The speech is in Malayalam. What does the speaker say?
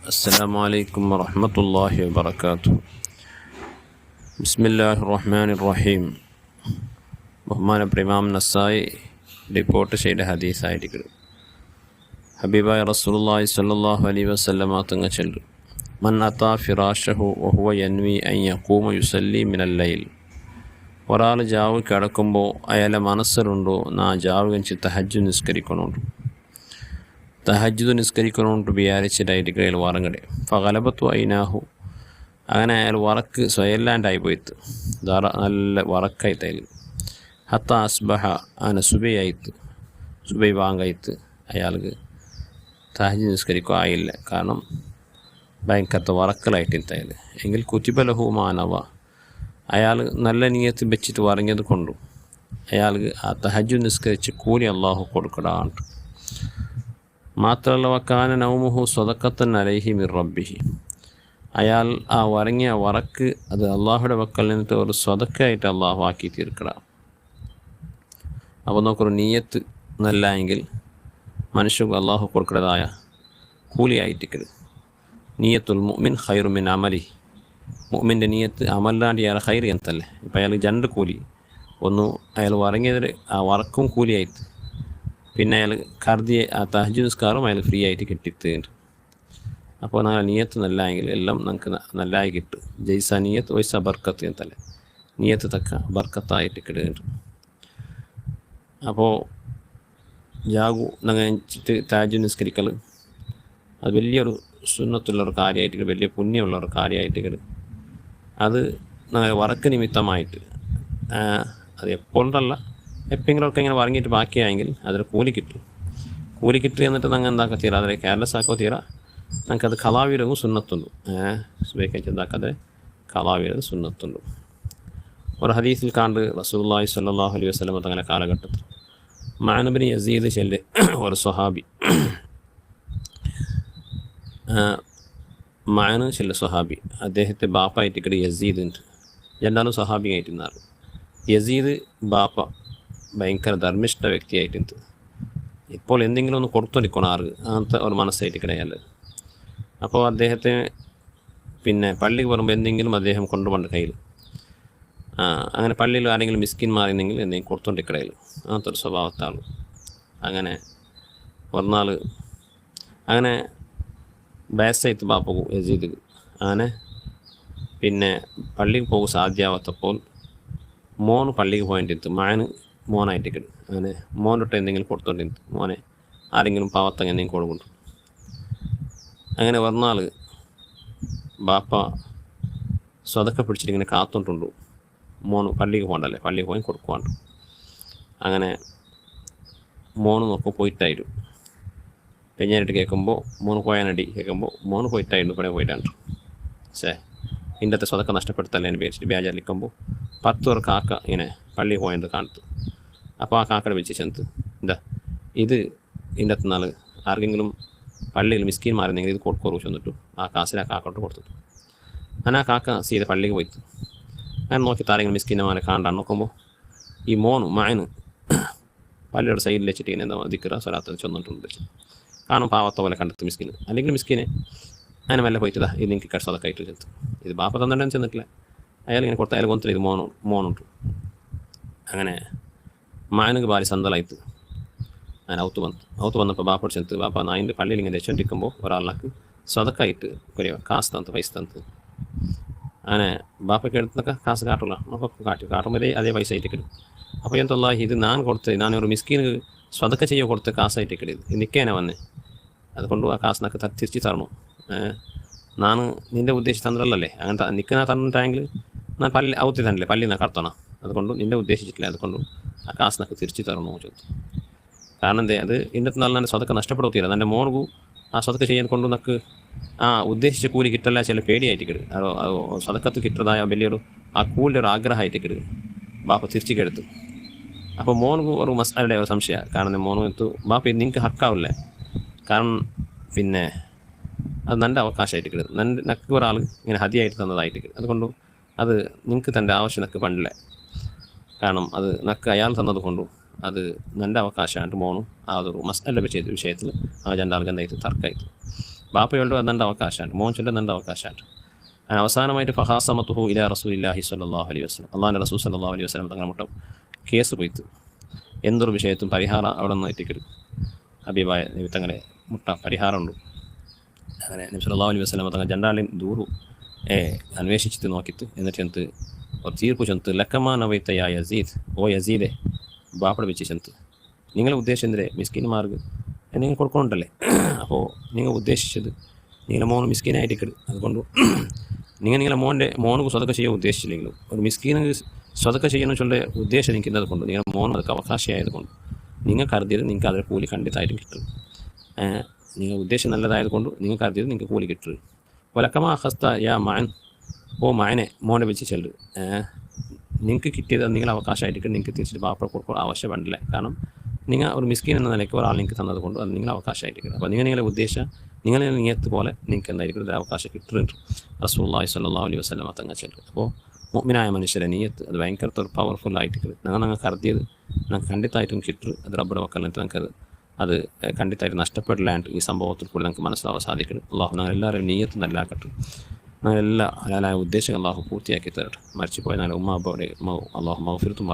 السلام عليكم ورحمة الله وبركاته. بسم الله الرحمن الرحيم. ബഹുമാനപ്പെട്ട ഇമാം നസായി റിപ്പോർട്ട് ചെയ്ത ഹദീസായിരിക്കും. ഹബീബായ റസൂലുള്ളാഹി സ്വല്ലല്ലാഹു അലൈഹി വസല്ലമ തങ്ങൾ ചൊല്ലു, മൻ അതാ ഫിറാശഹു വഹുവ യൻവി അൻ യഖൂമ യുസല്ലി മിനൽ ലൈൽ. ഒരാൾ ജാവ് കിടക്കുമ്പോൾ അയാളെ മനസ്സിലുണ്ടോ നാ ജാവ് കഴിച്ച് തഹജ്ജുദ് നിസ്കരിക്കണുണ്ട്, തഹജ്ജുദ് നിസ്കരിക്കണോണ്ട് വിചാരിച്ചിട്ടായിരിക്കും അയാൾ വറങ്ങടെ. ഫഗലബത്തു ഐനാഹു, അങ്ങനെ അയാൾ വറക്ക് സ്വയല്ലാണ്ടായി പോയിട്ട് നല്ല വറക്കായിട്ടായി. ഹത്ത അസ്ബഹ, അങ്ങനെ സുബൈ വാങ്ങായിട്ട് അയാൾക്ക് തഹജ്ജുദ് നിസ്കരിക്കുക ആയില്ല. കാരണം ഭയങ്കരത്തെ വറക്കലായിട്ടിരുത്തായാൽ. എങ്കിൽ കുതിബലഹു മാനവ, അയാൾ നല്ല നിയത്ത് വെച്ചിട്ട് വറങ്ങിയത് കൊണ്ടും അയാൾക്ക് ആ തഹജ്ജുദ് നിസ്കരിച്ച് കൂലി അള്ളാഹു കൊടുക്കടാണ്. മാത്രമല്ല വക്കാന നൗമുഹു സ്വതക്കത്തൻ അലൈഹി മിർ റബ്ബിഹി, അയാൾ ആ വറങ്ങിയ വറക്ക് അത് അള്ളാഹുയുടെ വക്കൽ നിന്നിട്ട് ഒരു സ്വതക്കായിട്ട് അള്ളാഹു ആക്കി തീർക്കണം. അപ്പോൾ നോക്കൊരു നീയത്ത് നല്ല എങ്കിൽ മനുഷ്യർക്ക് അള്ളാഹു കൊടുക്കുന്നതായ കൂലിയായിട്ടിക്കത്. നീയത്തുൽ മുഅ്മിൻ ഖൈറു മിൻ അമലി, മുഅ്മിൻ്റെ നീയത്ത് അമല്ലാണ്ട് അയാൾ ഖൈർ എന്തല്ലേ. ഇപ്പം അയാൾ രണ്ട് കൂലി, ഒന്ന് അയാൾ വറങ്ങിയതിൽ ആ വറക്കും കൂലിയായിട്ട്, പിന്നെ അയാൾ കരുതിയ ആ തഹജ്ജുദ് നിസ്കാരം അയാൾ ഫ്രീ ആയിട്ട് കിട്ടിയിട്ടുണ്ട്. അപ്പോൾ നമ്മൾ നീയത്ത് നല്ല എങ്കിൽ എല്ലാം നമുക്ക് നല്ലതായി കിട്ടും. ജയ്സ നീയത്ത് വൈസ ബർക്കത്ത് എന്നല്ലേ, നീയത്ത് തക്ക ബർക്കത്തായിട്ട് കിട്ടുന്നുണ്ട്. അപ്പോൾ ജാഗു നങ്ങിച്ചിട്ട് തഹജ്ജുദ് നിസ്കരിക്കൽ അത് വലിയൊരു സുന്നത്തുള്ളൊരു കാര്യമായിട്ട്, വലിയ പുണ്യമുള്ളൊരു കാര്യമായിട്ട്. അത് വറക്ക് നിമിത്തമായിട്ട് അത് എപ്പോഴല്ല എപ്പോഴെങ്കിലുമൊക്കെ ഇങ്ങനെ വറങ്ങിയിട്ട് ബാക്കിയായെങ്കിൽ അതിൽ കൂലി കിട്ടും. കൂലി കിട്ടുക എന്നിട്ട് ഞങ്ങൾ എന്താക്കുക തീരാ, അതിൽ കെയർലെസ് ആക്കോ തീരാ, ഞങ്ങൾക്കത് കലാവീരവും സുന്നത്തുണ്ട്. സുബൈക്ക് എന്താക്കാതെ കലാവീരത് സുന്നത്തുണ്ട്. ഒരു ഹദീസിൽ കാണ്ട് റസൂലുള്ളാഹി സ്വല്ലല്ലാഹു അലൈഹി വസല്ലം തങ്ങളുടെ കാലഘട്ടത്തിൽ മഅൻ ഇബ്നു യസീദ് ചെല്ല് ഒരു സ്വഹാബി, മഅൻ ചെല്ല് സ്വഹാബി, അദ്ദേഹത്തെ ബാപ്പായിട്ട് യസീദ് ഉണ്ട്. രണ്ടാലും സ്വഹാബി ആയിട്ടുన్నారు. യസീദ് ബാപ്പ ഭയങ്കര ധർമ്മിഷ്ഠ വ്യക്തിയായിട്ടുണ്ട്. ഇപ്പോൾ എന്തെങ്കിലും ഒന്ന് കൊടുത്തോണ്ടിരിക്കണം ആർക്ക്, അങ്ങനത്തെ ഒരു മനസ്സായിട്ട് കിടയാൽ. അപ്പോൾ അദ്ദേഹത്തെ പിന്നെ പള്ളിക്ക് പറയുമ്പോൾ എന്തെങ്കിലും അദ്ദേഹം കൊണ്ടുപോകേണ്ട കയ്യിൽ, അങ്ങനെ പള്ളിയിൽ ആരെങ്കിലും മിസ്കിന്മാരെന്നെങ്കിൽ എന്തെങ്കിലും കൊടുത്തോണ്ടിരിക്കടയിൽ, അങ്ങനത്തെ ഒരു സ്വഭാവത്താണ്. അങ്ങനെ ഒന്നാൾ അങ്ങനെ ബേസായിട്ട് ബാപ്പ യസീദ് അങ്ങനെ പിന്നെ പള്ളിക്ക് പോകും സാധ്യമാവാത്തപ്പോൾ മോന് പള്ളിക്ക് പോയിട്ട് മഴന് മോനായിട്ട് കിട്ടും. അങ്ങനെ മോനൊട്ട് എന്തെങ്കിലും കൊടുത്തോണ്ടിരുന്നു, മോനെ ആരെങ്കിലും പാവത്തങ്ങ എന്തെങ്കിലും കൊടുക്കും. അങ്ങനെ വന്നാൽ ബാപ്പ സ്വതക്ക പിടിച്ചിട്ടിങ്ങനെ കാത്തോണ്ടുണ്ടു. മോന് പള്ളിക്ക് പോകണ്ടല്ലേ, പള്ളിക്ക് പോയി കൊടുക്കുവാണ്ട്. അങ്ങനെ മോന് നോക്കി പോയിട്ടായിരുന്നു. പെഞ്ഞായിട്ട് കേൾക്കുമ്പോൾ മോന് പോയാനടി കേൾക്കുമ്പോൾ മോന് പോയിട്ടായിരുന്നു, ഇവിടെ പോയിട്ടാണ്. ഇന്നത്തെ സ്വതക്ക നഷ്ടപ്പെടുത്തല്ലേ എന്ന് വിചാരിച്ചിട്ട് വ്യാജാലിക്കുമ്പോൾ 10 കാക്ക ഇങ്ങനെ പള്ളിയിൽ പോയത് കാണത്തു. അപ്പോൾ ആ കാക്കയുടെ വിളിച്ച് ചെന്ന്, എന്താ ഇത് ഇന്നത്തെ നാൾ ആർക്കെങ്കിലും പള്ളിയിൽ മിസ്കിൻ മാറുന്നെങ്കിൽ ഇത് കൊടുക്കോറു ചെന്നിട്ടു ആ കാശിൽ ആ കാക്കോട്ട് കൊടുത്തു. അങ്ങനെ ആ കാക്ക സീത പള്ളിക്ക് പോയിത്തു. അങ്ങനെ നോക്കി ആരെങ്കിലും മിസ്കിന്മാരെ കാണാൻ നോക്കുമ്പോൾ ഈ മോന് മഴന് പള്ളിയുടെ സൈഡിൽ വെച്ചിട്ട് ഇങ്ങനെ എന്താ ദിക്റ സ്വലാത്ത് ചെന്നിട്ടുണ്ട്. കാണും പാവത്ത പോലെ കണ്ടെത്തു മിസ്കിന്, അല്ലെങ്കിൽ മിസ്കിനെ അങ്ങനെ മെല്ലെ പോയിട്ടതാ ഇത് നിങ്ങൾക്ക് കഷ്ടതൊക്കെയായിട്ട് ചെന്നു. ഇത് ബാപ്പ തന്നിട്ടും ചെന്നിട്ടില്ല, അയാൾ ഇങ്ങനെ കൊടുത്ത അയാൾ കൊന്നില്ല, ഇത് മോനുണ്ട്. അങ്ങനെ മാനക്ക് ഭാര്യ സന്തലായിട്ട് അങ്ങനെ ഔത്ത് വന്നപ്പോൾ ബാപ്പ ചെന്ന് ബാപ്പ നായിൻ്റെ പള്ളിയിൽ ഇങ്ങനെ വെച്ചോണ്ടിരിക്കുമ്പോൾ ഒരാൾക്ക് സ്വതക്കായിട്ട് കുറേ കാശ് തന്ന് പൈസ തന്ന്. അങ്ങനെ ബാപ്പയ്ക്ക് എടുത്തൊക്കെ കാശ് കാട്ടില്ല, നമുക്ക് കാട്ടുമ്പോൾ അതേ പൈസ ആയിട്ട് കിട്ടും. അപ്പോൾ എന്തുള്ള ഇത് ഞാനൊരു മിസ്കീന് സ്വതക്ക ചെയ്യുക കൊടുത്ത് കാശായിട്ട് കിട്ടിയത്, നിൽക്കേനെ വന്നേ, അതുകൊണ്ട് ആ കാശിനൊക്കെ തിരിച്ച് തരണു. ನಾನು ನಿಂದೆ ಉದ್ದೇಶ ತಂದ್ರಲ್ಲೇ അങ്ങനത്തെ നിൽക്കുന്ന തന്നിട്ടായെങ്കിൽ ഞാൻ പള്ളി ഔത്തി തന്നില്ലേ, പള്ളിയിൽ നിന്ന് കടത്തണം. അതുകൊണ്ട് നിന്നെ ഉദ്ദേശിച്ചിട്ടില്ല, അതുകൊണ്ട് ആ കാശിനൊക്കെ തിരിച്ചു തരണോ ചോദിച്ചു. കാരണം എന്തേ, അത് ഇന്നത്തെ നാളിൽ എൻ്റെ സ്വതക്ക നഷ്ടപ്പെടുത്തിയില്ല, എൻ്റെ മോനു ആ സ്വതക്ക ചെയ്യാൻ കൊണ്ട് നക്ക് ഉദ്ദേശിച്ച കൂലി കിട്ടല്ല, ചില പേടിയായിട്ട് കിടും. സ്വതക്കത്ത് കിട്ടതായ വലിയൊരു ആ കൂലിൻ്റെ ഒരു ആഗ്രഹമായിട്ട് കിടും. ബാപ്പ തിരിച്ചു കെടുത്തു. അപ്പോൾ മോനു ഒരു മസാലയുടെ ഒരു സംശയമാണ്. കാരണം മോനു എത്തു ബാപ്പ നിങ്ങൾക്ക് ഹക്കാവില്ലേ, കാരണം പിന്നെ അത് നൻ്റെ അവകാശമായിട്ട് കിട്ടും, നക്ക് ഒരാൾ ഇങ്ങനെ ഹതിയായിട്ട് തന്നതായിട്ട് കിട്ടും. അതുകൊണ്ട് അത് നിങ്ങൾക്ക് തൻ്റെ ആവശ്യം നക്ക് പണ്ടില്ലേ, കാരണം അത് നക്ക് അയാൾ തന്നത് കൊണ്ടും അത് നൻ്റെ അവകാശമായിട്ട് മോനും ആ ഒരു മസാല വിഷയത്തിൽ ആ രണ്ടാൾക്ക് എന്തായിട്ട് തർക്കമായിട്ട്. ബാപ്പ ചൊല്ലുക എന്നെൻ്റെ അവകാശമാണ്, മോൻ ചൊല്ലുക എന്നെൻ്റെ അവകാശമാണ്. അവസാനമായിട്ട് ഫഹാസമത്തുഹു ഇലാ റസൂലില്ലാഹി സ്വല്ലല്ലാഹു അലൈഹി വസല്ലം, അള്ളാഹിൻ്റെ റസൂൽ സ്വല്ലല്ലാഹു അലൈഹി വസല്ലം തങ്ങളുടെ മുട്ട കേസ് പോയിത്ത് എന്തൊരു വിഷയത്തും പരിഹാരം അവിടെ നിന്ന് എത്തിക്കരുത്. ഹബീബായ നബി തങ്ങളെ മുട്ട പരിഹാരമുണ്ട്. അങ്ങനെ നബി സല്ലല്ലാഹു അലൈഹി വസല്ലം തങ്ങൾ ജണ്ടാളിൻ ദൂරු അന്വേഷിച്ചിട്ട് നോക്കിയിട്ട് എന്നിട്ട് എന്ത് ഒരു തീർപ്പ് ചെന്ന് ലക്കമാ നവൈത്തയാ യസീദ്, ഓ യസീദെ ബാപ്പടെ വെച്ച് ചെന്ന് നിങ്ങളെ ഉദ്ദേശിച്ചതിൻ്റെ മിസ്കിന്മാർക്ക് നിങ്ങൾ കൊടുക്കണുണ്ടല്ലേ, അപ്പോൾ നിങ്ങൾ ഉദ്ദേശിച്ചത് നിങ്ങളെ മോന് മിസ്കീനായിട്ടിക്കരുത്. അതുകൊണ്ട് നിങ്ങളെ മോനക്ക് സ്വതക്ക ചെയ്യാൻ ഉദ്ദേശിച്ചില്ലെങ്കിലും ഒരു മിസ്കീന് സ്വതക്ക ചെയ്യണം ചൊല്ല ഉദ്ദേശം നിൽക്കുന്നത് കൊണ്ട് നിങ്ങളുടെ മോൻ അതൊക്കെ അവകാശമായത് കൊണ്ട് നിങ്ങൾക്ക് അറിഞ്ഞത് നിങ്ങൾക്ക് അതിൽ കൂലി കണ്ടിട്ടായിട്ടും കിട്ടും. നിങ്ങൾ ഉദ്ദേശം നല്ലതായത് കൊണ്ട് നിങ്ങൾക്ക് അറിഞ്ഞത് നിങ്ങൾക്ക് കൂലി കിട്ടും. ഒലക്കമാ ഹസ്ത യാ മാൻ, ഓ മാനെ മോനെ വെച്ച് ചെല്ലു, നിങ്ങൾക്ക് കിട്ടിയത് നിങ്ങൾ അവകാശമായിട്ട് നിങ്ങൾക്ക് തിരിച്ചിട്ട് ബാപ്പ കൊടുക്കുക ആവശ്യമുണ്ടല്ല. കാരണം നിങ്ങൾ ഒരു മിസ്കീൻ എന്ന നിലയ്ക്ക് ഒരാൾ നിങ്ങൾക്ക് തന്നത് കൊണ്ട് അത് നിങ്ങൾ അവകാശമായിരിക്കും. അപ്പോൾ നിങ്ങളെ ഉദ്ദേശം നിങ്ങളെ നിയത്ത് പോലെ നിങ്ങൾക്ക് എന്തായിരിക്കും ഒരു അവകാശം കിട്ടുന്നുണ്ട്. റസൂലുള്ളാഹി സ്വല്ലല്ലാഹു അലൈഹി വസല്ലം തങ്ങൾ ചെല്ലും. അപ്പോൾ മുഅ്മിനായ മനുഷ്യരെ നീയത്ത് അത് ഭയങ്കര ഒരു പവർഫുള്ളായിട്ട് ഞങ്ങൾക്ക് അറിഞ്ഞത് ഞങ്ങൾക്ക് കണ്ടിട്ടായിട്ടും കിട്ടും. അത് റബ്ബുടെ വക്കലിനത്ത് ഞങ്ങൾക്ക് അത് കണ്ടിട്ടായിട്ട് നഷ്ടപ്പെടില്ലാണ്ട് ഈ സംഭവത്തിൽ കൂടി നമുക്ക് മനസ്സിലാവാൻ സാധിക്കണം. അള്ളാഹു ഞങ്ങൾ എല്ലാവരും നീയത്ത് നല്ലാക്കട്ടെ. ഞങ്ങളെല്ലാ ഹലാലായ ഉദ്ദേശങ്ങൾ അള്ളാഹു പൂർത്തിയാക്കി തരട്ടെ. മരിച്ചു പോയ ഞങ്ങളുടെ ഉമ്മ അബ്ബയുടെ അള്ളാഹു മഗ്ഫിറത്തും